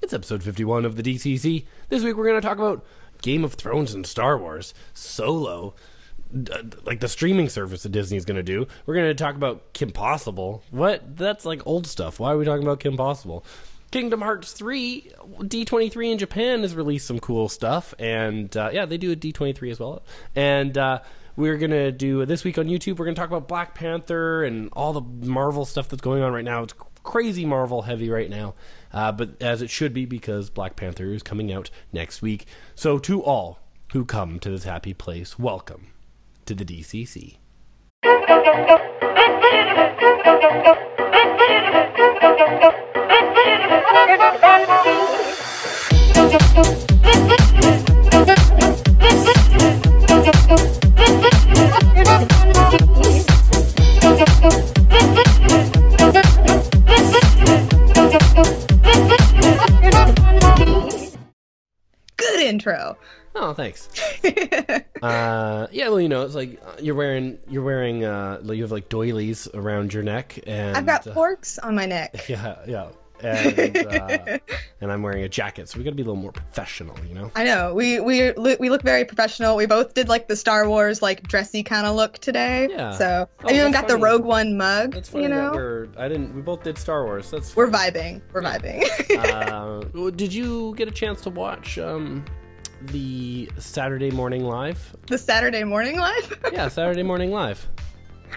It's episode 51 of the DCC. This week we're going to talk about Game of Thrones and Star Wars, Solo, like the streaming service that Disney's going to do. We're going to talk about Kim Possible. What? That's like old stuff. Why are we talking about Kim Possible? Kingdom Hearts 3, D23 in Japan has released some cool stuff, and yeah, they do a D23 as well. And we're going to do, this week on YouTube, we're going to talk about Black Panther and all the Marvel stuff that's going on right now. It's crazy Marvel heavy right now, but as it should be, because Black Panther is coming out next week. So to all who come to this happy place, welcome to the DCC. Good intro. Oh, thanks. Yeah, well, you know, it's like you have like doilies around your neck, and I've got forks on my neck. Yeah, and I'm wearing a jacket, so we got to be a little more professional, you know. I know we look very professional. We both did like the Star Wars like dressy kind of look today. Yeah. So I even got the Rogue One mug. That's funny, you know. We both did Star Wars. That's we're vibing. We're vibing. Did you get a chance to watch the Saturday Morning Live? The Saturday Morning Live? Yeah, Saturday Morning Live.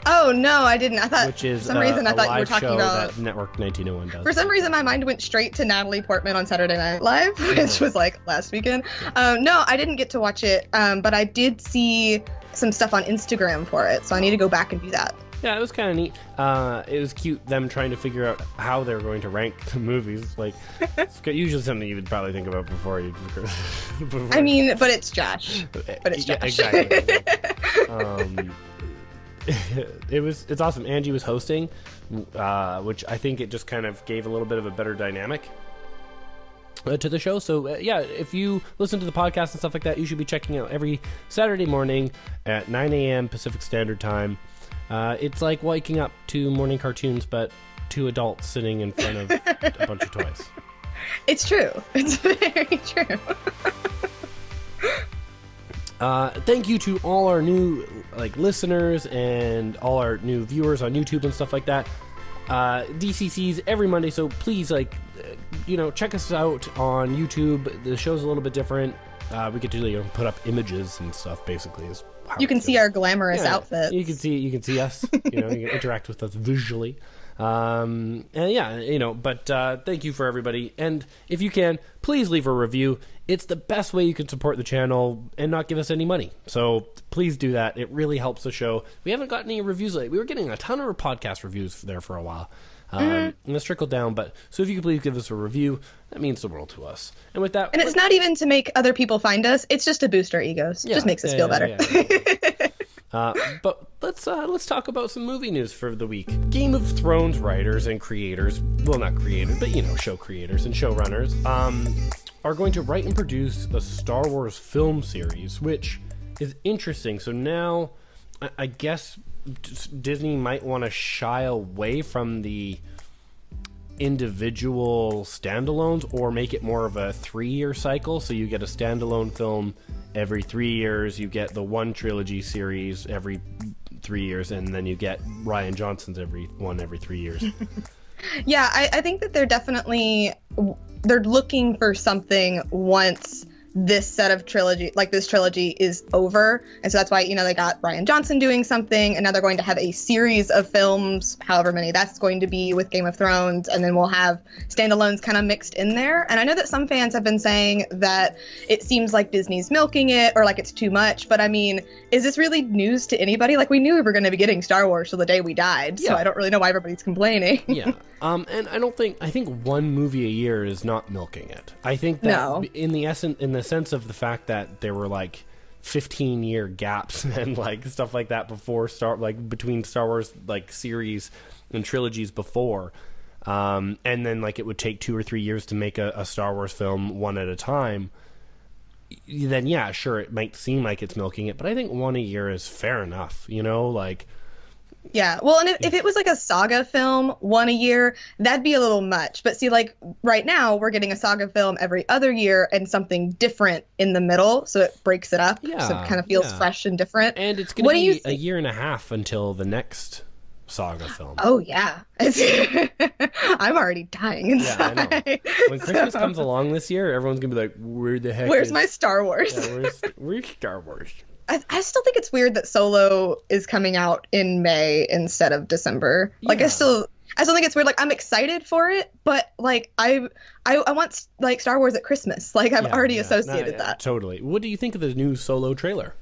Oh no, I didn't. I thought which is for some reason I thought you were talking about that Network 1901 does. For some reason, my mind went straight to Natalie Portman on Saturday Night Live, which was like last weekend. No, I didn't get to watch it, but I did see some stuff on Instagram for it, so I need to go back and do that. Yeah, it was kind of neat. It was cute, them trying to figure out how they're going to rank the movies. Like, it's usually something you would probably think about before you... I mean, but it's Josh. Yeah, exactly. It's awesome. Angie was hosting, which I think it just kind of gave a little bit of a better dynamic to the show. So yeah, if you listen to the podcast and stuff like that, you should be checking out every Saturday morning at 9 a.m. Pacific Standard Time. It's like waking up to morning cartoons, but two adults sitting in front of a bunch of toys. It's true. It's very true. Thank you to all our new listeners and all our new viewers on YouTube and stuff like that. DCC's every Monday, so please check us out on YouTube. The show's a little bit different. We get to put up images and stuff. Basically, is how you can see our glamorous outfits. You can see us. You can interact with us visually. And yeah, but thank you for everybody. And if you can, please leave a review. It's the best way you can support the channel and not give us any money. So please do that. It really helps the show. We haven't gotten any reviews lately. We were getting a ton of podcast reviews there for a while. And it's trickled down, so if you could please give us a review, that means the world to us. And with that, and it's not even to make other people find us. It's just to boost our egos. It just makes us feel better. But let's talk about some movie news for the week. Game of Thrones writers and creators, well, not creators, but show creators and showrunners, are going to write and produce a Star Wars film series, which is interesting. So now, I guess Disney might want to shy away from the individual standalones or make it more of a 3-year cycle. So you get a standalone film every 3 years, you get the one trilogy series every 3 years, and then you get Rian Johnson's every 3 years. Yeah, I think that they're looking for something once this set of trilogy, this trilogy is over. And so that's why, they got Rian Johnson doing something, and now they're going to have a series of films, however many that's going to be with Game of Thrones, and then we'll have standalones kind of mixed in there. And I know that some fans have been saying that it seems like Disney's milking it, or like it's too much, but I mean, is this really news to anybody? We knew we were going to be getting Star Wars till the day we died, so I don't really know why everybody's complaining. Yeah. And I think one movie a year is not milking it. I think that in the sense of the fact that there were 15-year gaps and stuff like that before between Star Wars series and trilogies before, and then it would take 2 or 3 years to make a Star Wars film one at a time. Then yeah, sure, it might seem like it's milking it, but I think one a year is fair enough. Yeah. Well, and if it was like a saga film, one a year, that'd be a little much. But see, like right now, we're getting a saga film every other year and something different in the middle. So it breaks it up. Yeah. So it kind of feels fresh and different. And it's going to be a year and a half until the next saga film. Oh, yeah. I'm already dying inside. Yeah, I know. When Christmas comes along this year, everyone's going to be like, where the heck Where's my Star Wars? Yeah, where's Star Wars? I still think it's weird that Solo is coming out in May instead of December. Like, I still think it's weird. Like, I'm excited for it, but like I want like Star Wars at Christmas. Like, I've already associated that. Totally. What do you think of the new Solo trailer?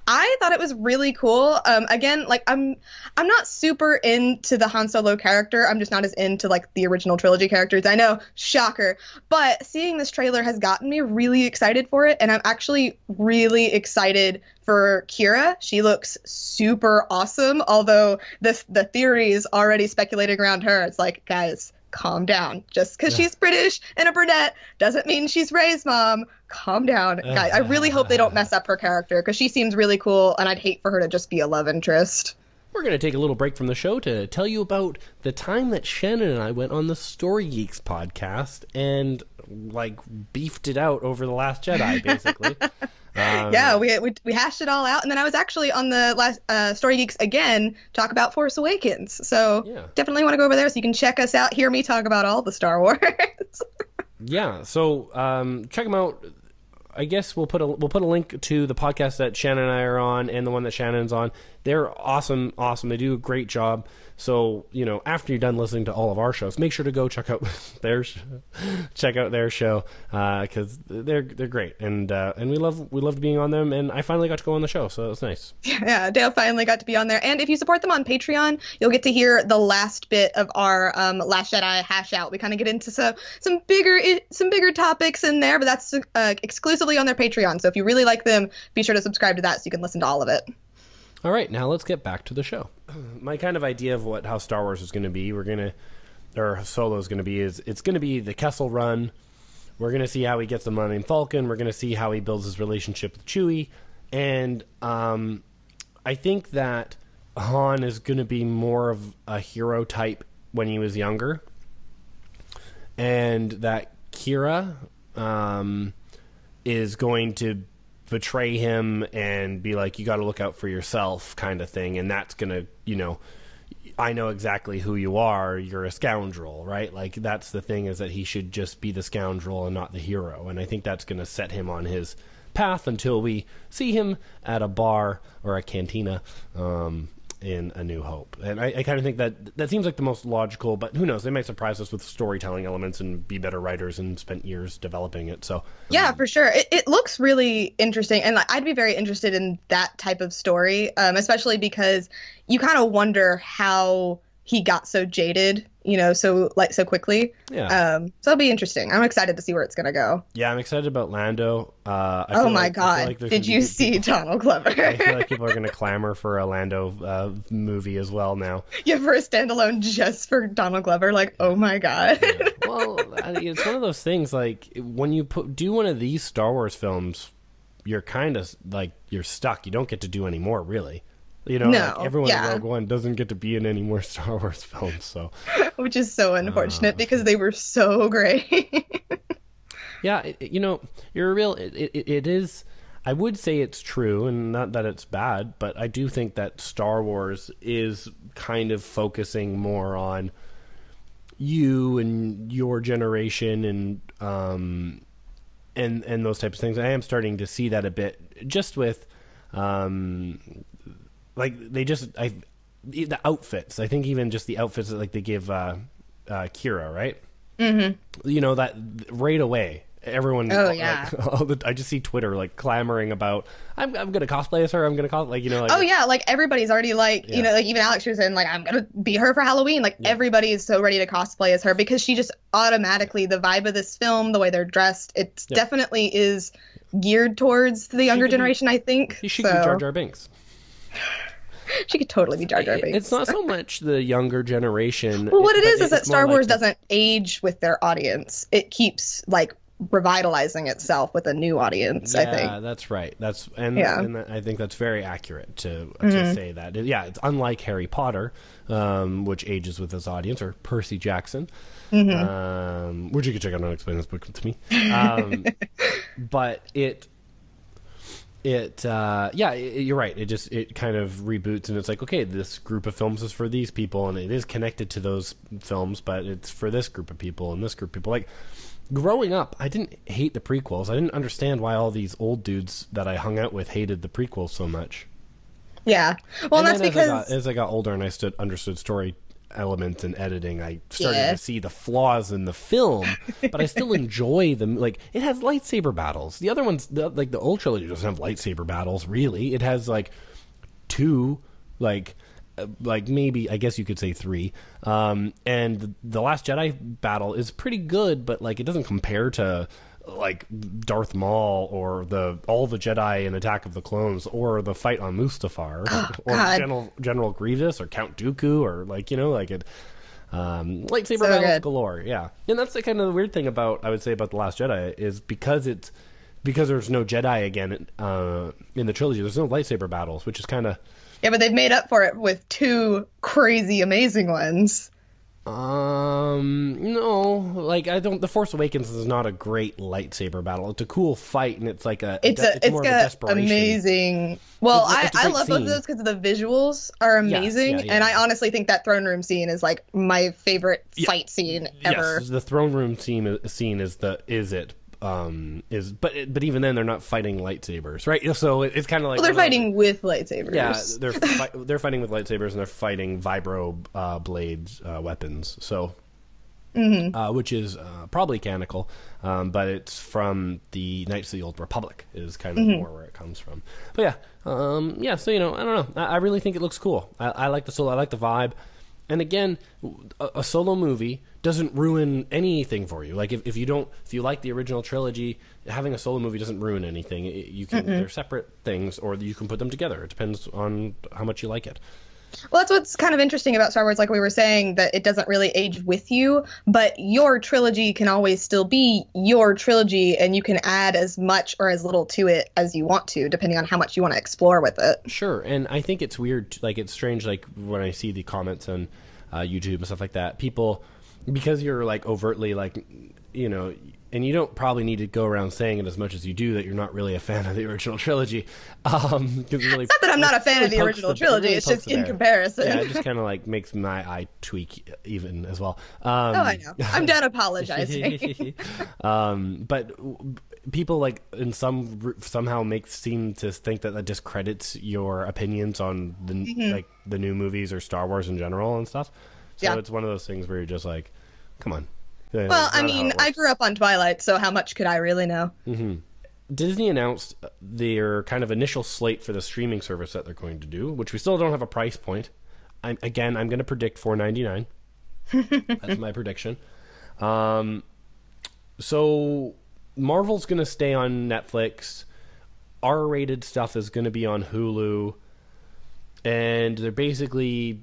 I thought it was really cool. Again, like I'm not super into the Han Solo character. I'm just not as into like the original trilogy characters. I know, shocker. But seeing this trailer has gotten me really excited for it, and I'm actually really excited for Kira. She looks super awesome. Although the theories already speculating around her. It's like, guys, calm down. Just because she's British and a brunette doesn't mean she's Rey's mom. Calm down. Guys, I really hope they don't mess up her character because she seems really cool, and I'd hate for her to just be a love interest. We're going to take a little break from the show to tell you about the time that Shannon and I went on the Story Geeks podcast and, like, beefed it out over The Last Jedi, basically. Yeah, we hashed it all out, and then I was actually on the last Story Geeks again talk about Force Awakens. So definitely want to go over there so you can check us out, hear me talk about all the Star Wars. Yeah, so check them out. I guess we'll put a link to the podcast that Shannon and I are on and the one that Shannon's on. They're awesome. They do a great job. So, you know, after you're done listening to all of our shows, make sure to go check out their show because they're great, and we loved being on them, and I finally got to go on the show, so it was nice. Yeah, Dale finally got to be on there, and if you support them on Patreon, you'll get to hear the last bit of our Last Jedi hash out. We kind of get into some bigger topics in there, but that's exclusively on their Patreon. So if you really like them, be sure to subscribe to that so you can listen to all of it. All right, now let's get back to the show. My kind of idea of how Star Wars is going to be, or Solo is going to be, is it's going to be the Kessel Run. We're going to see how he gets the Millennium Falcon. We're going to see how he builds his relationship with Chewie. And I think that Han is going to be more of a hero type when he was younger. And that Kira is going to betray him and be like, you got to look out for yourself kind of thing. And that's going to, you know, I know exactly who you are. You're a scoundrel, right? Like, that's the thing, is that he should just be the scoundrel and not the hero. And I think that's going to set him on his path until we see him at a bar or a cantina in A New Hope. And I kind of think that seems like the most logical, but who knows? They might surprise us with storytelling elements and be better writers and spent years developing it. So yeah, for sure. It looks really interesting, and I'd be very interested in that type of story, especially because you kind of wonder how he got so jaded, you know, so quickly. Yeah. So it'll be interesting. I'm excited to see where it's gonna go. Yeah, I'm excited about Lando. Oh my God! Did you see Donald Glover? I feel like people are gonna clamor for a Lando movie as well now. Yeah, for a standalone just for Donald Glover. Like, oh my God. Yeah. Well, it's one of those things. Like, when you do one of these Star Wars films, you're kind of like, you're stuck. You don't get to do any more, really. You know, like everyone in Rogue One doesn't get to be in any more Star Wars films, so which is so unfortunate because they were so great. Yeah, you know, you're a real. It is. I would say it's true, and not that it's bad, but I do think that Star Wars is kind of focusing more on you and your generation and those types of things. I am starting to see that a bit, just with. Like, the outfits. I think even just the outfits that, like, they give Kira, right? Mm-hmm. You know, that right away, everyone. Oh yeah. Like, I just see Twitter like clamoring about, I'm gonna cosplay as her. I'm gonna like, you know. Like, oh yeah, like everybody's already like, you know, like even Alex was in like, I'm gonna be her for Halloween. Like everybody is so ready to cosplay as her because she just automatically, the vibe of this film, the way they're dressed, it definitely is geared towards the younger generation. I think. She could be Jar Jar Binks. She could totally be Jar Jar Binks. It's not so much the younger generation. Well, what it is that Star Wars doesn't age with their audience. It keeps, like, revitalizing itself with a new audience. I think. Yeah, that's right. And I think that's very accurate to say that. Yeah, it's unlike Harry Potter, which ages with his audience, or Percy Jackson, which you can check out on Explain This Book to Me. But you're right. It kind of reboots, and it's like, okay, this group of films is for these people, and it is connected to those films, but it's for this group of people and this group of people. Like, growing up, I didn't hate the prequels. I didn't understand why all these old dudes that I hung out with hated the prequels so much. Yeah. Well, and that's because as I got older and I understood story elements and editing, I started to see the flaws in the film, but I still enjoy them. Like, it has lightsaber battles. The other ones, like the old trilogy, doesn't have lightsaber battles, really. It has like two, like maybe, I guess you could say three. And the Last Jedi battle is pretty good, but like it doesn't compare to like Darth Maul or all the Jedi in Attack of the Clones, or the fight on Mustafar, or General Grievous, or Count Dooku, or lightsaber battles galore. Yeah, and that's the kind of the weird thing about The Last Jedi is because there's no Jedi again in the trilogy. There's no lightsaber battles, which is kind of but they've made up for it with two crazy amazing ones. No, like The Force Awakens is not a great lightsaber battle. It's a cool fight, and it's like it's more of a desperation. Amazing. Well, I love both of those because the visuals are amazing, and I honestly think that throne room scene is like my favorite fight scene ever. Yes, the throne room scene but even then they're not fighting lightsabers, right? So it's kind of like they're fighting with lightsabers. Yeah, they're fighting with lightsabers, and they're fighting vibro blades weapons. So, which is probably canonical, but it's from the Knights of the Old Republic is kind of more where it comes from. But so I don't know. I really think it looks cool. I like the solo. I like the vibe. And again, a solo movie doesn't ruin anything for you. Like if you like the original trilogy, having a solo movie doesn't ruin anything. You can they're separate things, or you can put them together. It depends on how much you like it. Well, that's what's kind of interesting about Star Wars, like we were saying, that it doesn't really age with you, but your trilogy can always still be your trilogy, and you can add as much or as little to it as you want to, depending on how much you want to explore with it. Sure, and I think it's weird, like it's strange, like when I see the comments on YouTube and stuff like that, people, because you're like overtly like, and you don't probably need to go around saying it as much as you do, that you're not really a fan of the original trilogy. Really, it's not that I'm not a fan of the original trilogy. It's just in comparison. Yeah, it just kind of like makes my eye tweak even as well. I know. I'm done apologizing. But people like somehow seem to think that discredits your opinions on the new movies or Star Wars in general and stuff. So it's one of those things where you're just like, come on. Well, I mean, I grew up on Twilight, so how much could I really know? Disney announced their kind of initial slate for the streaming service that they're going to do, which we still don't have a price point. I'm going to predict $4.99. That's my prediction. So Marvel's going to stay on Netflix. R-rated stuff is going to be on Hulu. And they're basically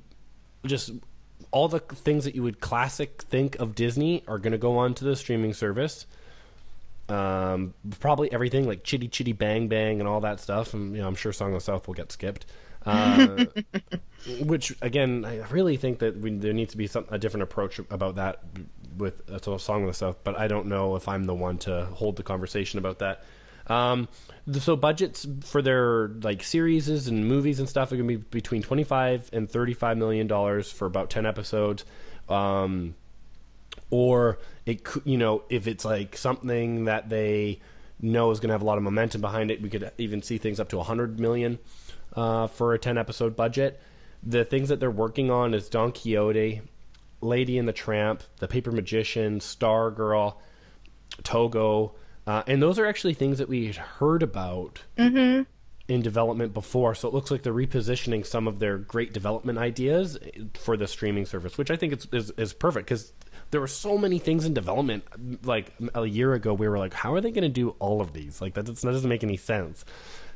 just all the things that you would think of Disney are going to go on to the streaming service. Probably everything like Chitty Chitty Bang Bang and all that stuff. And I'm sure Song of the South will get skipped. Which, again, I really think that there needs to be a different approach about that with Song of the South. But I don't know if I'm the one to hold the conversation about that. So budgets for their like series and movies and stuff are going to be between $25 and $35 million for about 10 episodes. Or it could, if it's like something that they know is going to have a lot of momentum behind it, we could even see things up to $100 million for a 10 episode budget. The things that they're working on is Don Quixote, Lady and the Tramp, The Paper Magician, Stargirl, Togo. And those are actually things that we had heard about in development before. So it looks like they're repositioning some of their great development ideas for the streaming service, which I think is perfect, because there were so many things in development. Like a year ago, we were like, how are they going to do all of these? Like that doesn't make any sense.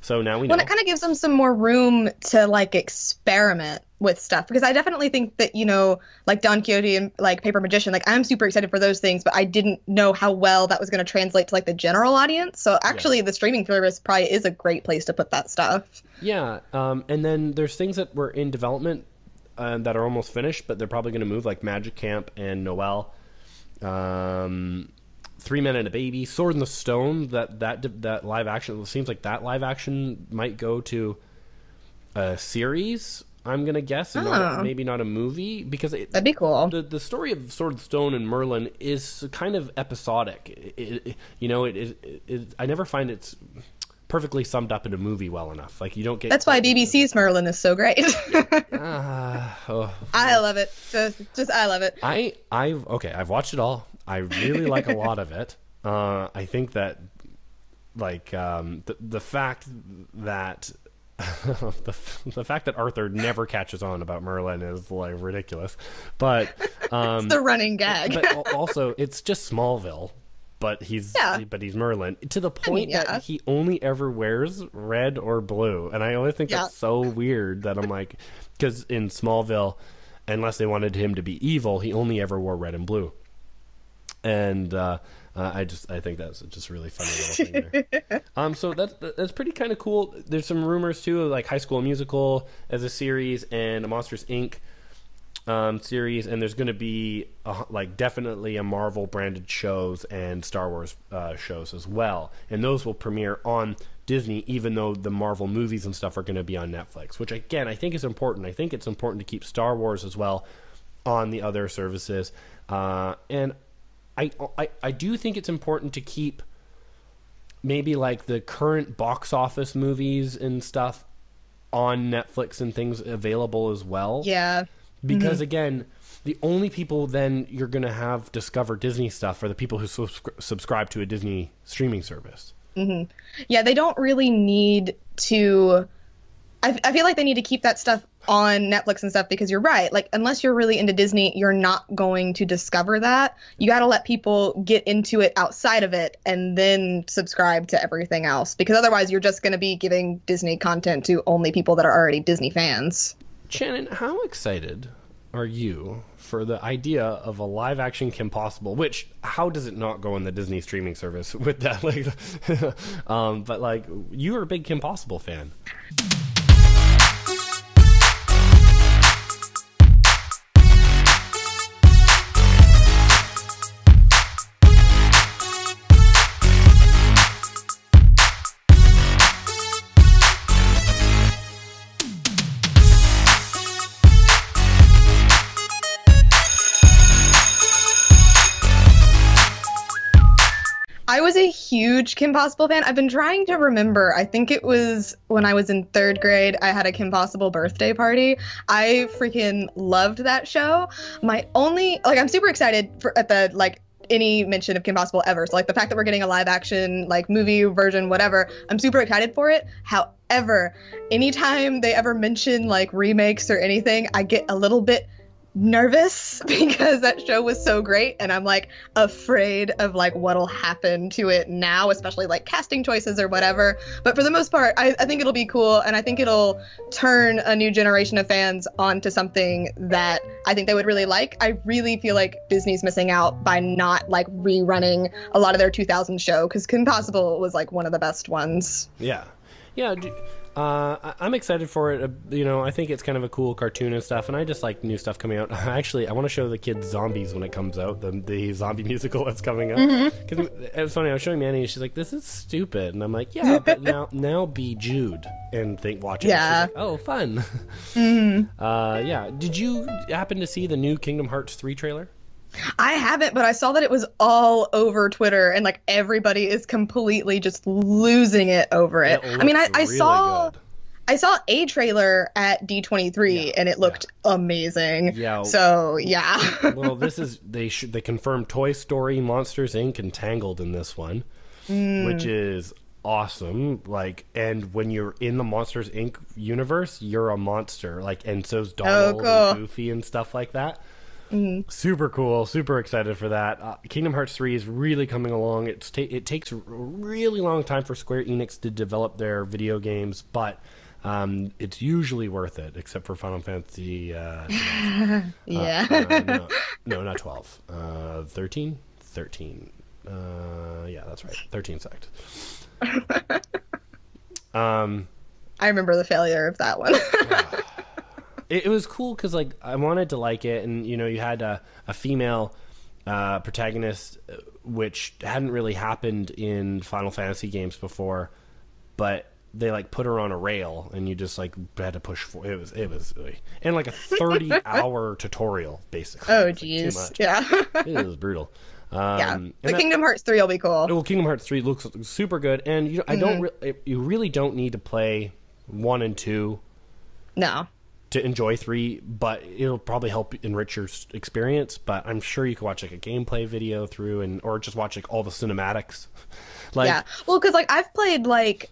So now we know. Well, it kind of gives them some more room to like experiment with stuff, because I definitely think that, you know, like Don Quixote and like Paper Magician, like I'm super excited for those things, but I didn't know how well that was going to translate to like the general audience. So actually, the streaming service probably is a great place to put that stuff. Yeah, and then there's things that were in development that are almost finished, but they're probably going to move, like Magic Camp and Noelle. 3 Men and a Baby, Sword in the Stone. That live action. It seems like that live action might go to a series. I'm gonna guess, and maybe not a movie, because that'd be cool. The story of Sword in the Stone and Merlin is kind of episodic. I never find it's perfectly summed up in a movie well enough. Like you don't get. That's why BBC's Merlin is so great. I love it. Just I love it. I've watched it all. I really like a lot of it. I think that, like, the fact that the fact that Arthur never catches on about Merlin is like ridiculous. But it's the running gag. But also, it's just Smallville. But he's Merlin, to the point that he only ever wears red or blue, and I always think that's so weird. That I'm like, because in Smallville, unless they wanted him to be evil, he only ever wore red and blue. And I think that's just a really funny little thing there. So that's pretty kind of cool. There's some rumors too, of like High School Musical as a series and a Monsters Inc. Series, and there's going to be definitely a Marvel branded shows and Star Wars shows as well, and those will premiere on Disney, even though the Marvel movies and stuff are going to be on Netflix, which again I think is important. I think it's important to keep Star Wars as well on the other services, and I do think it's important to keep maybe like the current box office movies and stuff on Netflix and things available as well. Yeah. Because again, the only people then you're going to have discover Disney stuff are the people who subscribe to a Disney streaming service. Mm-hmm. Yeah, they don't really need to. I feel like they need to keep that stuff on Netflix and stuff, because you're right. Like, unless you're really into Disney, you're not going to discover that. You got to let people get into it outside of it and then subscribe to everything else, because otherwise you're just going to be giving Disney content to only people that are already Disney fans. Shannon, how excited are you for the idea of a live-action Kim Possible? Which, how does it not go in the Disney streaming service with that? But like, you are a big Kim Possible fan. I was a huge Kim Possible fan. I've been trying to remember. I think it was when I was in 3rd grade. I had a Kim Possible birthday party. I freaking loved that show. I'm super excited at any mention of Kim Possible ever. So like the fact that we're getting a live action like movie version, whatever, I'm super excited for it. However, anytime they ever mention like remakes or anything, I get a little bit nervous, because that show was so great, and I'm like afraid of like what'll happen to it now, especially like casting choices or whatever. But for the most part, I think it'll be cool, and I think it'll turn a new generation of fans onto something that I think they would really like. I really feel like Disney's missing out by not like rerunning a lot of their 2000 show, because Kim Possible was like one of the best ones. Yeah. I'm excited for it. I think it's kind of a cool cartoon and stuff, and I just like new stuff coming out. Actually, I want to show the kids Zombies when it comes out, the zombie musical that's coming out. Because it was funny, I was showing Manny, and she's like, "This is stupid," and I'm like, "Yeah, but now be Jude and watch it." Yeah. She's like, "Oh, fun." Yeah. Did you happen to see the new Kingdom Hearts 3 trailer? I haven't, but I saw that it was all over Twitter, and like everybody is completely just losing it over it. I mean, I saw a trailer at D23 and it looked amazing. Yeah. So yeah. Well, they confirmed Toy Story, Monsters Inc. and Tangled in this one, which is awesome. Like, and when you're in the Monsters Inc. universe, you're a monster. Like, and so's Donald and Goofy and stuff like that. Super cool. Super excited for that. Kingdom Hearts 3 is really coming along. It takes a really long time for Square Enix to develop their video games, but it's usually worth it, except for Final Fantasy. Yeah. No, not 12. 13? 13. Yeah, that's right. 13 sect. I remember the failure of that one. It was cool because, like, I wanted to like it, and, you know, you had a female protagonist, which hadn't really happened in Final Fantasy games before, but they, like, put her on a rail, and you just, like, had to push for it. Was and, like, a 30-hour tutorial, basically. Oh, jeez. Like, yeah. It was brutal. But Kingdom Hearts 3 will be cool. Well, Kingdom Hearts 3 looks super good, and, you know, you really don't need to play 1 and 2. No. To enjoy 3, but it'll probably help enrich your experience. But I'm sure you could watch, like, a gameplay video through, or just watch, like, all the cinematics. Like, yeah, well, because, like, I've played, like,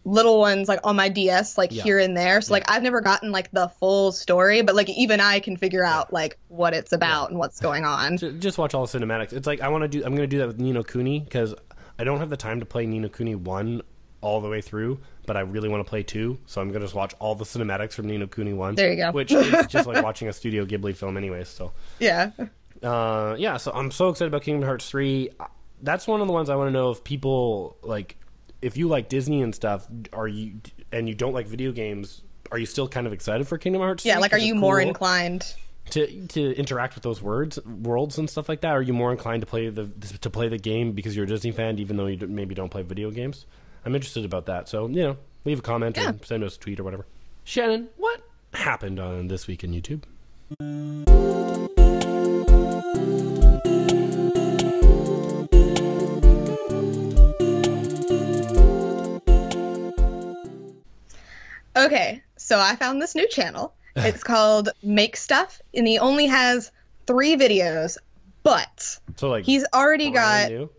little ones, like, on my DS, like, here and there. So, like, I've never gotten, like, the full story, but, like, even I can figure out, like, what it's about and what's going on. Just watch all the cinematics. It's like, I'm going to do that with Ni no Kuni, because I don't have the time to play Ni no Kuni 1 all the way through, but I really want to play 2, so I'm going to just watch all the cinematics from Ni no Kuni 1. There you go. Which is just like watching a Studio Ghibli film anyways, so. Yeah. So I'm so excited about Kingdom Hearts 3. That's one of the ones I want to know if people, like, if you like Disney and stuff, and you don't like video games, are you still kind of excited for Kingdom Hearts 3? Yeah, like, are you more inclined to interact with those worlds and stuff like that? Are you more inclined to play the game because you're a Disney fan, even though you maybe don't play video games? I'm interested about that. So, you know, leave a comment or send us a tweet or whatever. Shannon, what happened on This Week in YouTube? Okay, so I found this new channel. It's called Make Stuff, and he only has 3 videos, but so, like, he's already got... New?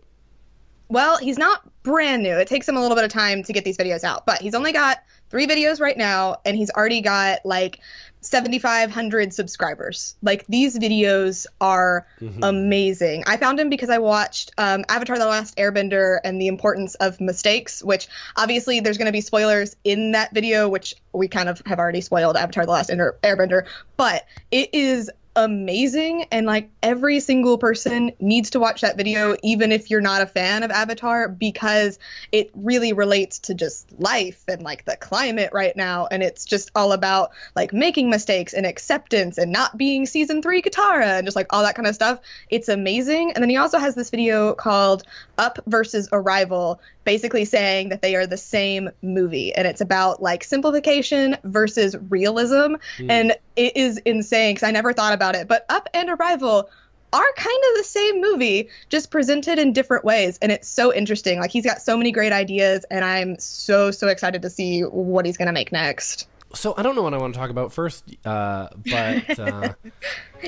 Well, he's not brand new. It takes him a little bit of time to get these videos out, but he's only got 3 videos right now, and he's already got, like, 7,500 subscribers. Like, these videos are amazing. I found him because I watched Avatar: The Last Airbender and the Importance of Mistakes, which obviously there's going to be spoilers in that video, which we kind of have already spoiled Avatar: The Last Airbender, but it is amazing, and, like, every single person needs to watch that video, even if you're not a fan of Avatar, because it really relates to just life and, like, the climate right now, and it's just all about, like, making mistakes and acceptance and not being season 3 Katara and just, like, all that kind of stuff. It's amazing. And then he also has this video called Up versus Arrival, basically saying that they are the same movie, and it's about, like, simplification versus realism, and it is insane because I never thought about it, but Up and Arrival are kind of the same movie, just presented in different ways, and it's so interesting. Like, he's got so many great ideas, and I'm so excited to see what he's gonna make next. So I don't know what I want to talk about first, but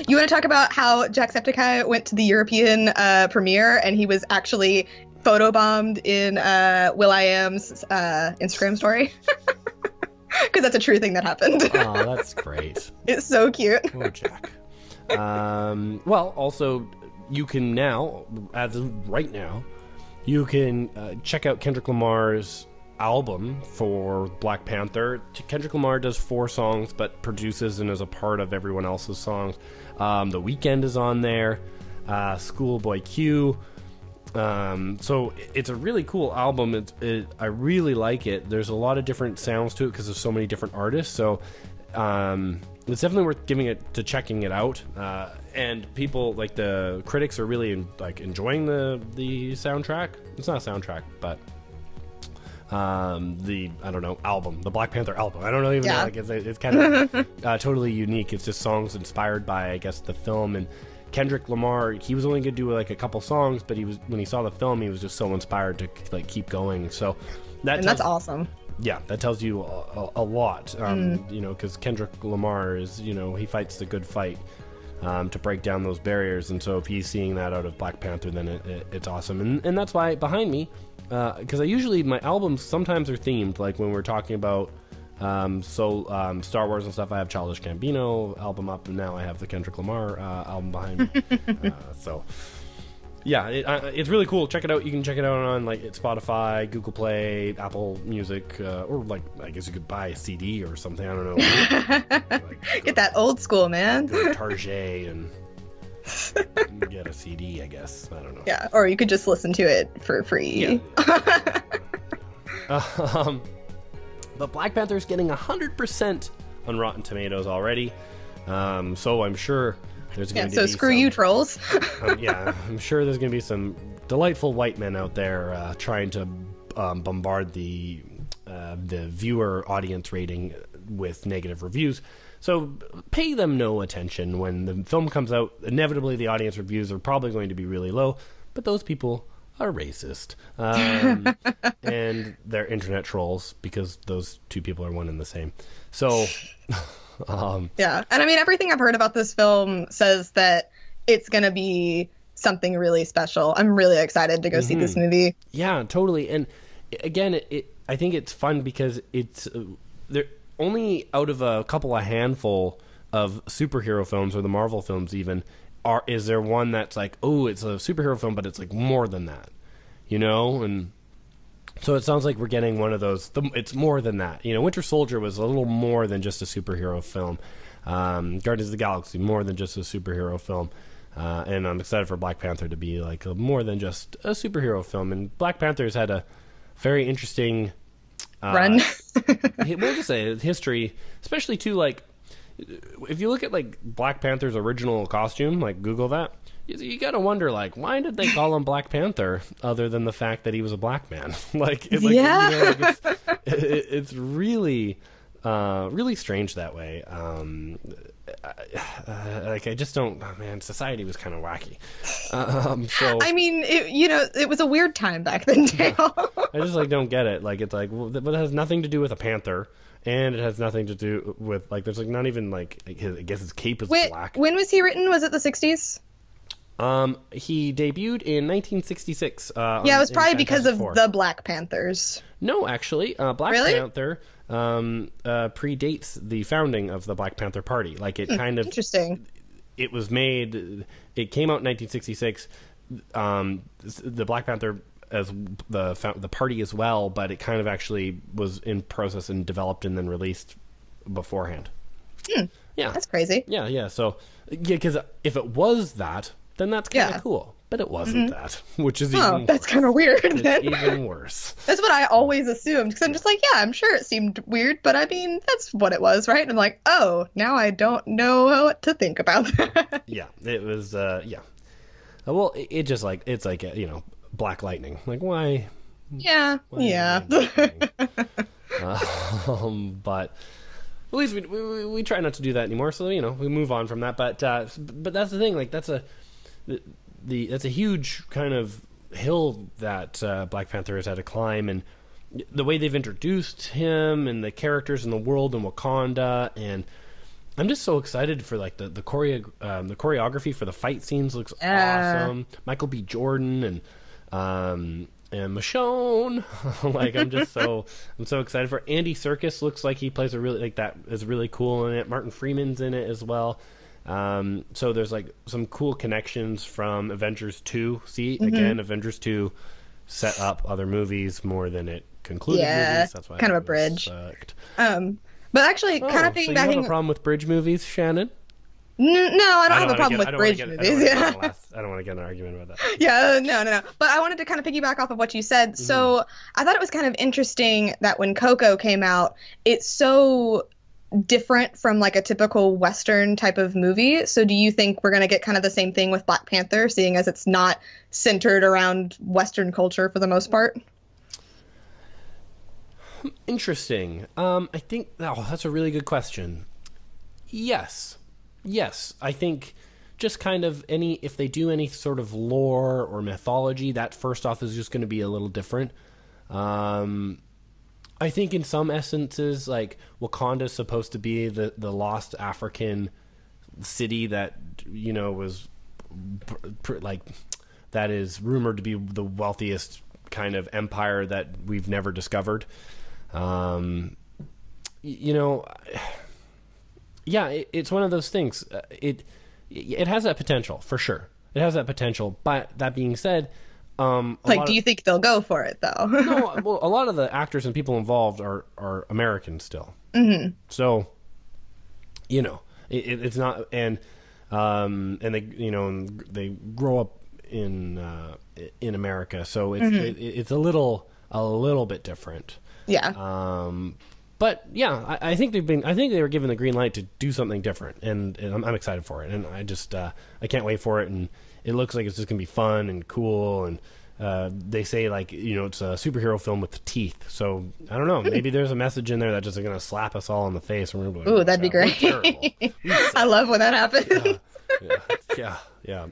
you want to talk about how Jacksepticeye went to the European premiere, and he was actually photobombed in will.i.am's Instagram story? Because that's a true thing that happened. Oh, that's great. It's so cute. Oh, Jack. Well, also, you can now, as of right now, you can check out Kendrick Lamar's album for Black Panther. Kendrick Lamar does 4 songs, but produces and is a part of everyone else's songs. The Weeknd is on there. Schoolboy Q. So it's a really cool album. I really like it. There's a lot of different sounds to it because there's so many different artists. So it's definitely worth checking it out. And people, like, the critics are really enjoying the soundtrack. It's not a soundtrack, but album, the Black Panther album. I don't know even know, like, it's kind of totally unique. It's just songs inspired by, I guess, the film. And Kendrick Lamar, he was only gonna do, like, a couple songs, but when he saw the film, he was just so inspired to, like, keep going. So that's awesome. Yeah, that tells you a lot. You know, because Kendrick Lamar is, you know, he fights the good fight to break down those barriers, and so if he's seeing that out of Black Panther, then it's awesome. And that's why behind me, because my albums sometimes are themed, like when we're talking about Star Wars and stuff. I have Childish Gambino album up, and now I have the Kendrick Lamar album behind me. Yeah, it's really cool. Check it out. You can check it out on like Spotify, Google Play, Apple Music, or like I guess you could buy a CD or something. I don't know. Get that old school, man. Go to Target and get a CD. I guess I don't know. Yeah, or you could just listen to it for free. Yeah. But Black Panther's getting 100% on Rotten Tomatoes already. So I'm sure there's going to be so screw you, trolls. I'm sure there's going to be some delightful white men out there trying to bombard the viewer audience rating with negative reviews. So pay them no attention. When the film comes out, inevitably the audience reviews are probably going to be really low, but those people are racist. And they're internet trolls, because those two people are one and the same. So... yeah, and I mean, everything I've heard about this film says that it's gonna be something really special. I'm really excited to go see this movie. Yeah, totally. And again, I think it's fun because it's they're only out of a handful of superhero films, or the Marvel films even, is there one that's like, oh, it's a superhero film, but it's like more than that, and so it sounds like we're getting one of those. It's more than that. Winter Soldier was a little more than just a superhero film. Guardians of the Galaxy, more than just a superhero film. And I'm excited for Black Panther to be like more than just a superhero film. And Black Panther's had a very interesting run. We'll just say history, especially too. Like, if you look at like Black Panther's original costume, like Google that. You gotta wonder, like, why did they call him Black Panther, other than the fact that he was a black man? It's really, really strange that way. I just don't. Oh, man, society was kind of wacky. So I mean, it was a weird time back then, Dale. I just don't get it. Like, it's like, well, but it has nothing to do with a panther. And it has nothing to do with there's not even I guess his cape is black. When was he written? Was it the 60s? He debuted in 1966. It was probably because of the Black Panthers. No, actually, Black Panther predates the founding of the Black Panther Party. Like, it kind of interesting. It was made. It came out in 1966. The Black Panther as the party as well, but it kind of actually was in process and developed and then released beforehand. Yeah, that's crazy. Yeah. So because if it was that, then that's kind of cool. But it wasn't that, which is even that's kind of weird. It's even worse. That's what I always assumed, because I'm just like, yeah, I'm sure it seemed weird, but I mean, that's what it was, right? And I'm like, oh, now I don't know what to think about that. Yeah, it was, well, it just like, it's like, Black Lightning. Like, why? Yeah. But at least we try not to do that anymore, so we move on from that. But that's the thing. Like, that's a huge kind of hill that Black Panther has had to climb, and the way they've introduced him and the characters in the world in Wakanda, and I'm just so excited for like the choreography for the fight scenes looks awesome. Michael B. Jordan and Michonne. Like, I'm so excited for Andy Serkis. Looks like he plays a really that is really cool in it. Martin Freeman's in it as well. So there's like some cool connections from Avengers 2. See, again, Avengers 2 set up other movies more than it concluded movies. That's why kind of a bridge. Sucked. But actually, kind of piggybacking. So you have a problem with bridge movies, Shannon? No, I don't have a problem with bridge movies. I don't want to get in an argument about that. Yeah, no. But I wanted to kind of piggyback off of what you said. So I thought it was kind of interesting that when Coco came out, it's so different from like a typical Western type of movie. So do you think we're going to get kind of the same thing with Black Panther, seeing as it's not centered around Western culture for the most part? Interesting. I think that's a really good question. Yes, I think just kind of if they do any sort of lore or mythology, that first off is just going to be a little different. I think in some essences, like Wakanda is supposed to be the lost African city that was like that is rumored to be the wealthiest kind of empire that we've never discovered. you know, yeah, it's one of those things. It has that potential for sure. It has that potential. But that being said, do you think they'll go for it though? No, well, a lot of the actors and people involved are American still. Mm-hmm. So, you know, it's not, and they, you know, they grow up in America, so it's a little bit different. Yeah. But yeah, I think they were given the green light to do something different, and I'm excited for it, and I just I can't wait for it, and it looks like it's just gonna be fun and cool, and they say, like, you know, it's a superhero film with teeth, so I don't know, maybe there's a message in there that just is gonna slap us all in the face, and we're gonna be like, ooh, that'd be great. I love when that happens. Yeah.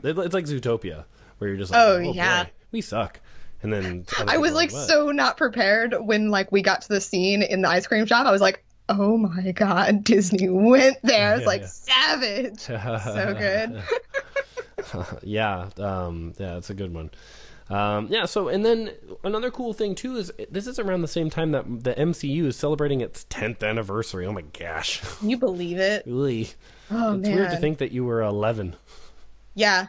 It's like Zootopia, where you're just like, oh yeah, boy, we suck. And then I was like so not prepared when like we got to the scene in the ice cream shop. I was like, oh my god, Disney went there. It's like savage. So good. Yeah, it's a good one. So, and then another cool thing too is this is around the same time that the MCU is celebrating its 10th anniversary. Oh my gosh. Can you believe it? Really? Oh, it's man. Weird to think that you were 11. Yeah.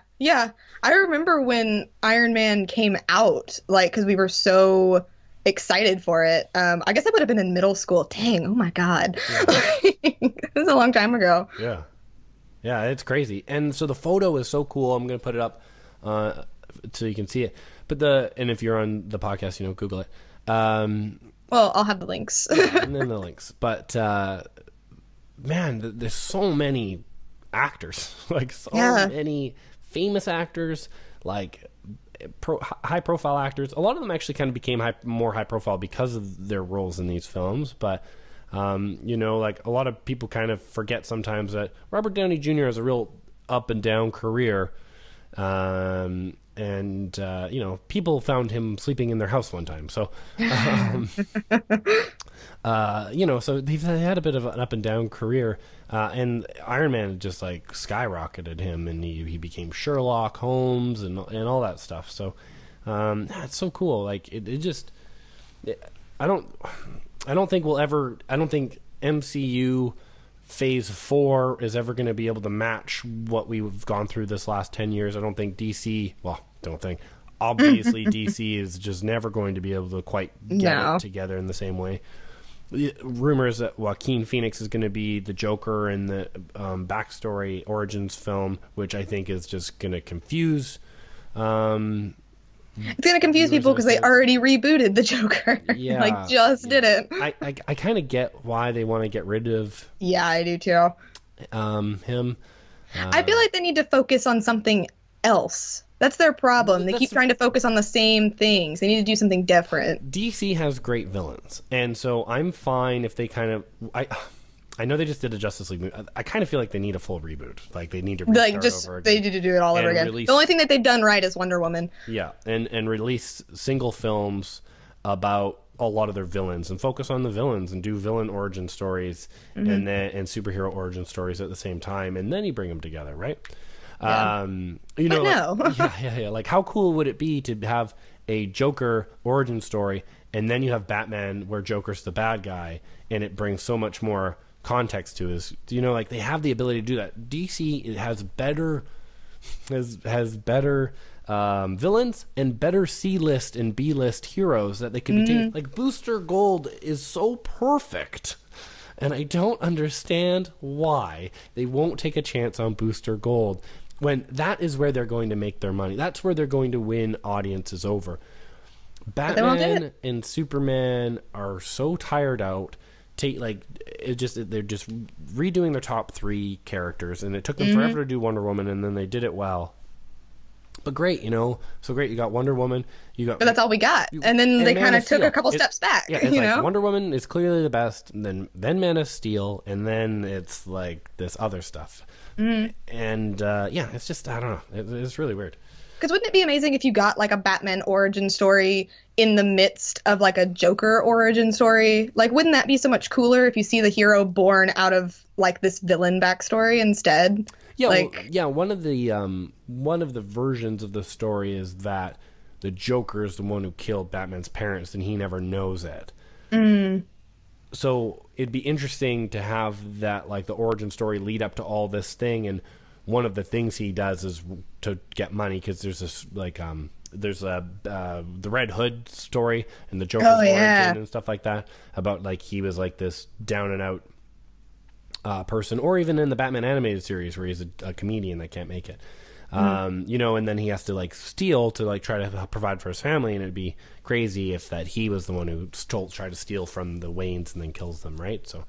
I remember when Iron Man came out, like, because we were so excited for it. I guess I would have been in middle school. Dang, oh my god. Yeah. It was a long time ago. Yeah, it's crazy. And so the photo is so cool. I'm going to put it up so you can see it. And if you're on the podcast, you know, Google it. Well, I'll have the links. And then the links. But, man, there's so many actors, like many famous actors, like high profile actors. A lot of them actually kind of became more high profile because of their roles in these films. But you know, like a lot of people kind of forget sometimes that Robert Downey Jr. has a real up and down career. And you know, people found him sleeping in their house one time. So, you know, so they had a bit of an up and down career. And Iron Man just like skyrocketed him, and he became Sherlock Holmes and all that stuff. So, it's so cool. Like I don't think MCU Phase 4 is ever going to be able to match what we've gone through this last 10 years. I don't think DC, obviously DC is just never going to be able to quite get it together in the same way. Rumors that Joaquin Phoenix is going to be the Joker in the backstory Origins film, which I think is just going to confuse it's going to confuse people because they already rebooted the Joker. Yeah. Did it. I kind of get why they want to get rid of... Yeah, I do too. Him. I feel like they need to focus on something else. That's their problem. They keep trying to focus on the same things. They need to do something different. DC has great villains, and so I'm fine if they kind of... I know they just did a Justice League movie. I kind of feel like they need a full reboot. Like they need to restart over again. They need to do it all over again. The only thing that they've done right is Wonder Woman. Yeah, and release single films about a lot of their villains and focus on the villains and do villain origin stories and superhero origin stories at the same time, and then you bring them together, right? Yeah. You know, yeah. Like how cool would it be to have a Joker origin story and then you have Batman where Joker's the bad guy, and it brings so much more context to his, you know, like they have the ability to do that. DC has better villains and better C-list and B-list heroes that they could be taking. Like Booster Gold is so perfect, and I don't understand why they won't take a chance on Booster Gold when that is where they're going to make their money. That's where they're going to win audiences over. Batman and Superman are so tired out. They're just redoing their top 3 characters, and it took them forever to do Wonder Woman, and then they did it well. But great, you know, so great. You got Wonder Woman. But that's all we got, and then they kind of took a couple steps back. Yeah, it's like Wonder Woman is clearly the best, and then Man of Steel, and then it's like this other stuff. And it's just, I don't know. It's really weird. Because wouldn't it be amazing if you got like a Batman origin story in the midst of like a Joker origin story? Like, wouldn't that be so much cooler if you see the hero born out of like this villain backstory instead? Yeah, one of the versions of the story is that the Joker is the one who killed Batman's parents, and he never knows it. so it'd be interesting to have that, like, the origin story lead up to all this thing, and one of the things he does is to get money, because there's this, like, there's the Red Hood story and the Joker's origin and stuff like that, about, like, he was, like, this down and out person, or even in the Batman animated series where he's a comedian that can't make it. You know, and then he has to, like, steal to, like, try to provide for his family, and it'd be crazy if that he was the one who tried to steal from the Waynes and then kills them, right? So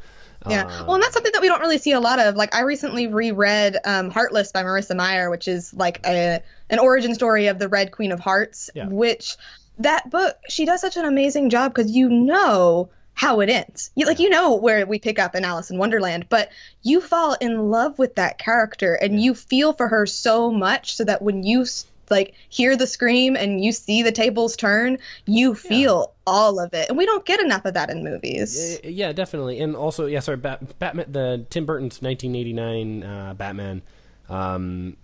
yeah, well, and that's something that we don't really see a lot of. Like, I recently reread Heartless by Marissa Meyer, which is like an origin story of the Red Queen of Hearts, which that book, she does such an amazing job, because you know how it ends. You know where we pick up in Alice in Wonderland, but you fall in love with that character, and you feel for her so much, so that when you like hear the scream and you see the tables turn, you feel all of it, and we don't get enough of that in movies. Yeah, definitely. And also, Batman, the Tim Burton's 1989 Batman. The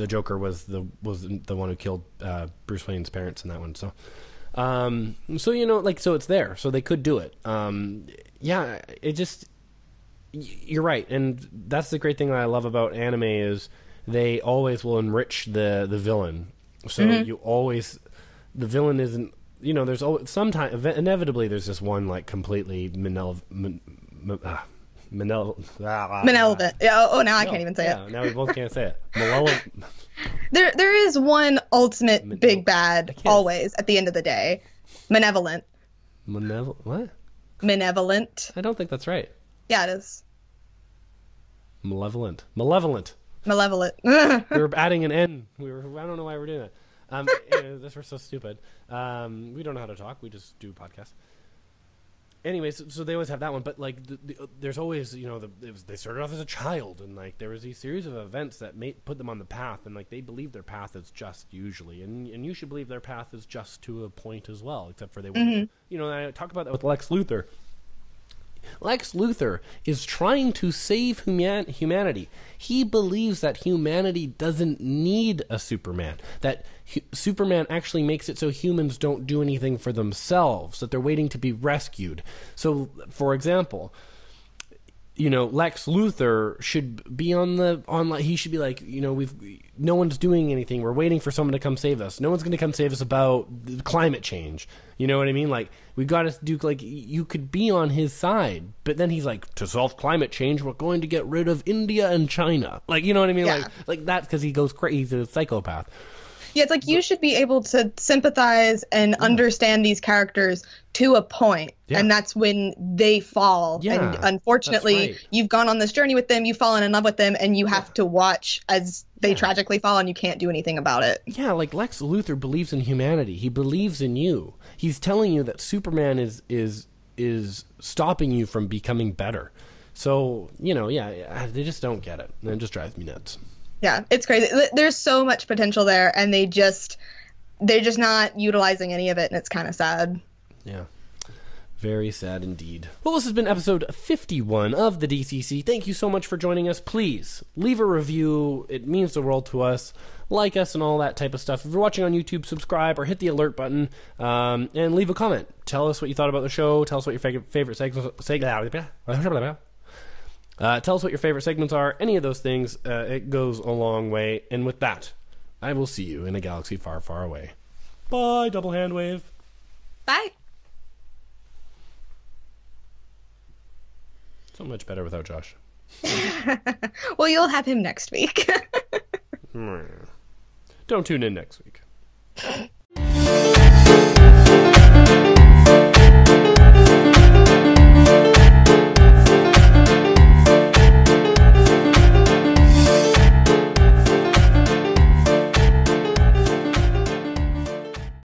Joker was the one who killed Bruce Wayne's parents in that one. So you know, like, so it's there, so they could do it. It just, you're right, and that's the great thing that I love about anime is they always will enrich the villain. So you always, the villain isn't, you know, there's always sometimes inevitably there's this one, like, completely malevolent. Yeah. Oh, now I can't even say it. Now we both can't say it. Malevolent. There is one ultimate big bad always at the end of the day. Malevolent. What? Malevolent. I don't think that's right. Yeah, it is. Malevolent. We were adding an N. I don't know why we're doing that. This we're so stupid. We don't know how to talk. We just do podcasts. Anyways, so they always have that one, but, like, there's always, you know, they started off as a child, and, like, there was these series of events that put them on the path, and, like, they believe their path is just usually, and you should believe their path is just to a point as well, except for they want you know, and I talk about that with Lex Luthor. Lex Luthor is trying to save humanity. He believes that humanity doesn't need a Superman. That Superman actually makes it so humans don't do anything for themselves, that they're waiting to be rescued. So, for example, you know, Lex Luthor should be he should be like, you know, no one's doing anything. We're waiting for someone to come save us. No one's going to come save us about climate change. You know what I mean? Like, we got to do, like, you could be on his side, but then he's like, to solve climate change, we're going to get rid of India and China. Like, you know what I mean? Yeah. Like that's because he goes crazy. He's a psychopath. Yeah, it's like you should be able to sympathize and understand these characters to a point, and that's when they fall. And unfortunately, you've gone on this journey with them, you've fallen in love with them, and you have to watch as they tragically fall, and you can't do anything about it. Yeah, like Lex Luthor believes in humanity. He believes in you. He's telling you that Superman is stopping you from becoming better. So, you know, they just don't get it. And it just drives me nuts. Yeah, it's crazy. There's so much potential there, and they're just not utilizing any of it, and it's kind of sad. Yeah. Very sad indeed. Well, this has been episode 51 of the DCC. Thank you so much for joining us. Please leave a review. It means the world to us. Like us and all that type of stuff. If you're watching on YouTube, subscribe or hit the alert button, and leave a comment. Tell us what you thought about the show. Tell us what your favorite segments. Tell us what your favorite segments are. Any of those things. It goes a long way. And with that, I will see you in a galaxy far, far away. Bye, double hand wave. Bye. So much better without Josh. Well, you'll have him next week. Don't tune in next week.